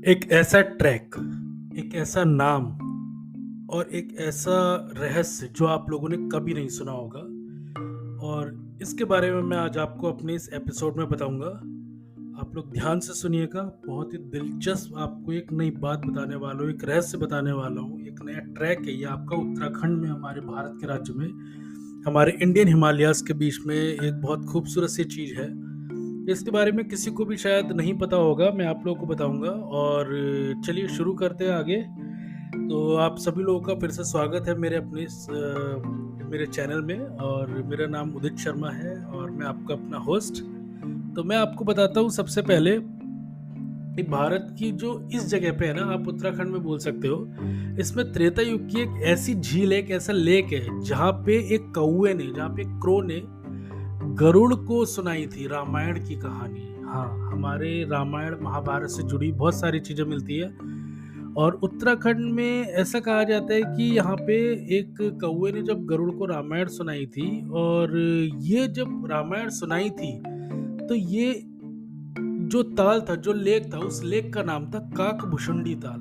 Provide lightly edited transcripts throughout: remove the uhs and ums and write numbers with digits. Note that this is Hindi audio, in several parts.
एक ऐसा ट्रैक, एक ऐसा नाम और एक ऐसा रहस्य जो आप लोगों ने कभी नहीं सुना होगा और इसके बारे में मैं आज आपको अपने इस एपिसोड में बताऊंगा। आप लोग ध्यान से सुनिएगा। बहुत ही दिलचस्प आपको एक नई बात बताने वाला हूँ, एक रहस्य बताने वाला हूँ। एक नया ट्रैक है ये आपका उत्तराखंड में, हमारे भारत के राज्य में, हमारे इंडियन हिमालयाज के बीच में एक बहुत खूबसूरत सी चीज़ है। इसके बारे में किसी को भी शायद नहीं पता होगा, मैं आप लोगों को बताऊंगा। और चलिए शुरू करते हैं आगे। तो आप सभी लोगों का फिर से स्वागत है मेरे अपने मेरे चैनल में। और मेरा नाम उदित शर्मा है और मैं आपका अपना होस्ट। तो मैं आपको बताता हूँ सबसे पहले कि भारत की जो इस जगह पे है ना, आप उत्तराखंड में बोल सकते हो, इसमें त्रेता युग की एक ऐसी झील है, एक ऐसा लेक है जहाँ पे एक कौवे ने, जहाँ पे एक क्रो ने गरुड़ को सुनाई थी रामायण की कहानी। हाँ, हमारे रामायण महाभारत से जुड़ी बहुत सारी चीजें मिलती है। और उत्तराखंड में ऐसा कहा जाता है कि यहाँ पे एक कौवे ने जब गरुड़ को रामायण सुनाई थी, और ये जब रामायण सुनाई थी तो ये जो ताल था, जो लेक था, उस लेक का नाम था काकभुशुंडी ताल।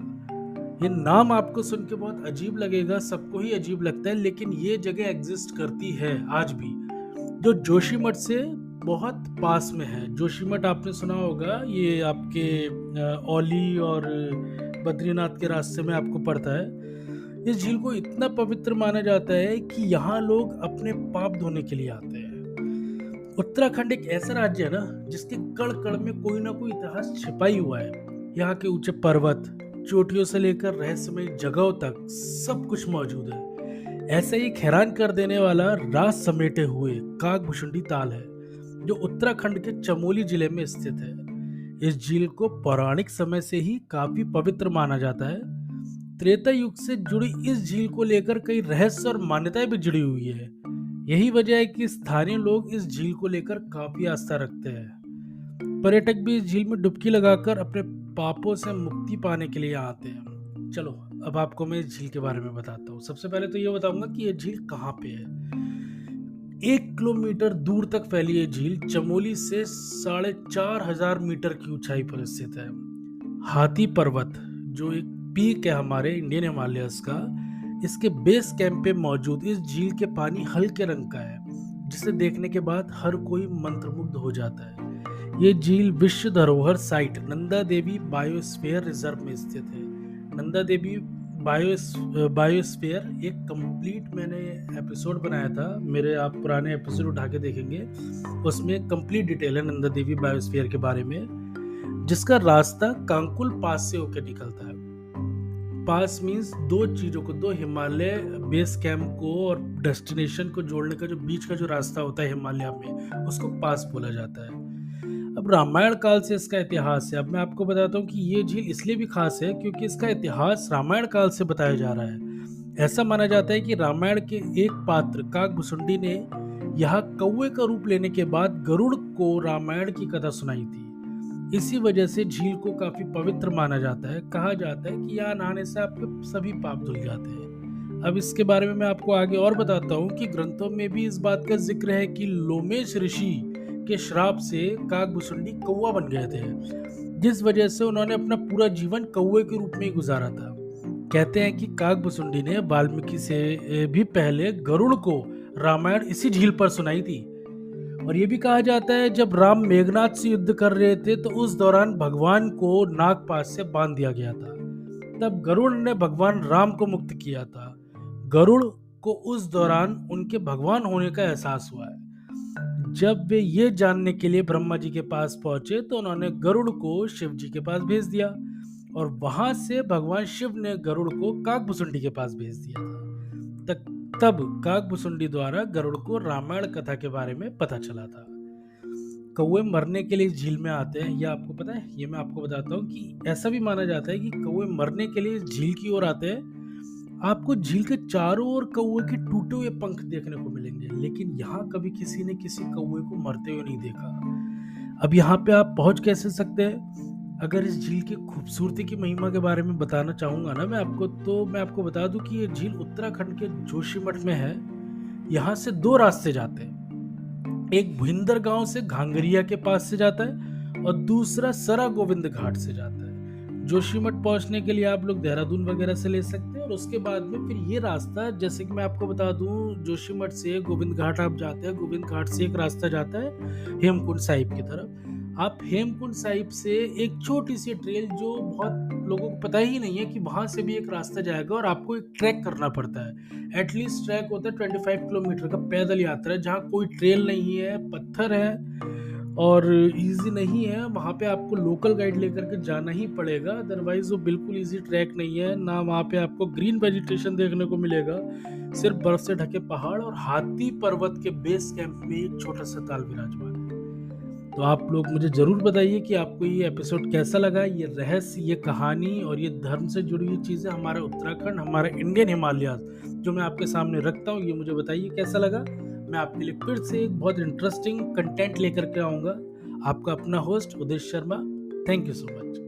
ये नाम आपको सुन के बहुत अजीब लगेगा, सबको ही अजीब लगता है, लेकिन ये जगह एग्जिस्ट करती है आज भी, जो जोशीमठ से बहुत पास में है। जोशीमठ आपने सुना होगा, ये आपके औली और बद्रीनाथ के रास्ते में आपको पड़ता है। इस झील को इतना पवित्र माना जाता है कि यहाँ लोग अपने पाप धोने के लिए आते हैं। उत्तराखंड एक ऐसा राज्य है ना, जिसके कण कण में कोई ना कोई इतिहास छिपा ही हुआ है। यहाँ के ऊंचे पर्वत, चोटियों से लेकर रहस्यमय जगहों तक सब कुछ मौजूद है। ऐसे ही हैरान कर देने वाला राज समेटे हुए काकभुशुंडी ताल है, जो उत्तराखंड के चमोली जिले में स्थित है। इस झील को पौराणिक समय से ही काफी पवित्र माना जाता है। त्रेता युग से जुड़ी इस झील को लेकर कई रहस्य और मान्यताएं भी जुड़ी हुई है। यही वजह है कि स्थानीय लोग इस झील को लेकर काफी आस्था रखते हैं। पर्यटक भी इस झील में डुबकी लगाकर अपने पापों से मुक्ति पाने के लिए आते हैं। चलो, अब आपको मैं इस झील के बारे में बताता हूँ। सबसे पहले तो ये बताऊंगा कि ये झील कहाँ पे है। 1 किलोमीटर दूर तक फैली ये झील चमोली से 4,500 मीटर की ऊंचाई पर स्थित है। हाथी पर्वत, जो एक पीक है हमारे इंडियन हिमालयस का, इसके बेस कैंप पे मौजूद इस झील के पानी हल्के रंग का है, जिसे देखने के बाद हर कोई मंत्रमुग्ध हो जाता है। ये झील विश्व धरोहर site Nanda Devi biosphere reserve में स्थित है। नंदा देवी बायोस्फीयर एक कंप्लीट मैंने एपिसोड बनाया था, मेरे आप पुराने एपिसोड उठा के देखेंगे, उसमें कंप्लीट डिटेल है नंदा देवी बायोस्फीयर के बारे में, जिसका रास्ता कांकुल पास से होकर निकलता है। पास मींस दो चीजों को, दो हिमालय बेस कैंप को और डेस्टिनेशन को जोड़ने का जो बीच का जो रास्ता होता है हिमालय में, उसको पास बोला जाता है। अब रामायण काल से इसका इतिहास है। अब मैं आपको बताता हूँ कि ये झील इसलिए भी खास है क्योंकि इसका इतिहास रामायण काल से बताया जा रहा है। ऐसा माना जाता है कि रामायण के एक पात्र काकभुशुंडी ने यहाँ कौवे का रूप लेने के बाद गरुड़ को रामायण की कथा सुनाई थी। इसी वजह से झील को काफी पवित्र माना जाता है। कहा जाता है कि यहाँ नहाने से आपके सभी पाप धुल जाते हैं। अब इसके बारे में मैं आपको आगे और बताता हूँ कि ग्रंथों में भी इस बात का जिक्र है कि लोमेश ऋषि के श्राप से काकभुशुंडी कौवा बन गए थे, जिस वजह से उन्होंने अपना पूरा जीवन कौवे के रूप में ही गुजारा था। कहते हैं कि काकभुशुंडी ने वाल्मीकि से भी पहले गरुड़ को रामायण इसी झील पर सुनाई थी। और ये भी कहा जाता है जब राम मेघनाथ से युद्ध कर रहे थे तो उस दौरान भगवान को नागपाश से बांध दिया गया था। तब गरुड़ ने भगवान राम को मुक्त किया था। गरुड़ को उस दौरान उनके भगवान होने का एहसास हुआ है। जब वे ये जानने के लिए ब्रह्मा जी के पास पहुंचे तो उन्होंने गरुड़ को शिव जी के पास भेज दिया, और वहां से भगवान शिव ने गरुड़ को काकभुशुंडी के पास भेज दिया था। तब काकभुशुंडी द्वारा गरुड़ को रामायण कथा के बारे में पता चला था। कौवे मरने के लिए झील में आते हैं, यह आपको पता है? ये मैं आपको बताता हूँ कि ऐसा भी माना जाता है कि कौवे मरने के लिए झील की ओर आते हैं। आपको झील के चारों ओर कौवे के टूटे हुए पंख देखने को मिलेंगे, लेकिन यहाँ कभी किसी ने किसी कौवे को मरते हुए नहीं देखा। अब यहाँ पे आप पहुंच कैसे सकते हैं? अगर इस झील की खूबसूरती की महिमा के बारे में बताना चाहूंगा ना मैं आपको, तो मैं आपको बता दूं कि ये झील उत्तराखंड के जोशीमठ में है। यहाँ से दो रास्ते जाते हैं। एक भुइंदर गांव से घांगरिया के पास से जाता है और दूसरा सरा गोविंद घाट से जाता है। जोशीमठ पहुंचने के लिए आप लोग देहरादून वगैरह से ले सकते हैं और उसके बाद में फिर ये रास्ता, जैसे कि मैं आपको बता दूं, जोशीमठ से गोविंद घाट आप जाते हैं, गोविंद घाट से एक रास्ता जाता है हेमकुंड साहिब की तरफ। आप हेमकुंड साहिब से एक छोटी सी ट्रेल, जो बहुत लोगों को पता ही नहीं है कि वहां से भी एक रास्ता जाएगा और आपको एक ट्रैक करना पड़ता है। एटलीस्ट ट्रैक होता है 25 किलोमीटर का पैदल यात्रा है, जहाँ कोई ट्रेल नहीं है, पत्थर है और इजी नहीं है। वहाँ पे आपको लोकल गाइड लेकर के जाना ही पड़ेगा, अदरवाइज वो बिल्कुल इजी ट्रैक नहीं है ना। वहाँ पे आपको ग्रीन वेजिटेशन देखने को मिलेगा, सिर्फ बर्फ से ढके पहाड़ और हाथी पर्वत के बेस कैंप में एक छोटा सा ताल विराजमान है। तो आप लोग मुझे जरूर बताइए कि आपको ये एपिसोड कैसा लगा। ये रहस्य, ये कहानी और ये धर्म से जुड़ी हुई चीज़ें, हमारा उत्तराखंड, हमारा इंडियन हिमालय जो मैं आपके सामने रखता हूँ, ये मुझे बताइए कैसा लगा। मैं आपके लिए फिर से एक बहुत इंटरेस्टिंग कंटेंट लेकर के आऊँगा। आपका अपना host Udesh Sharma. Thank you so much.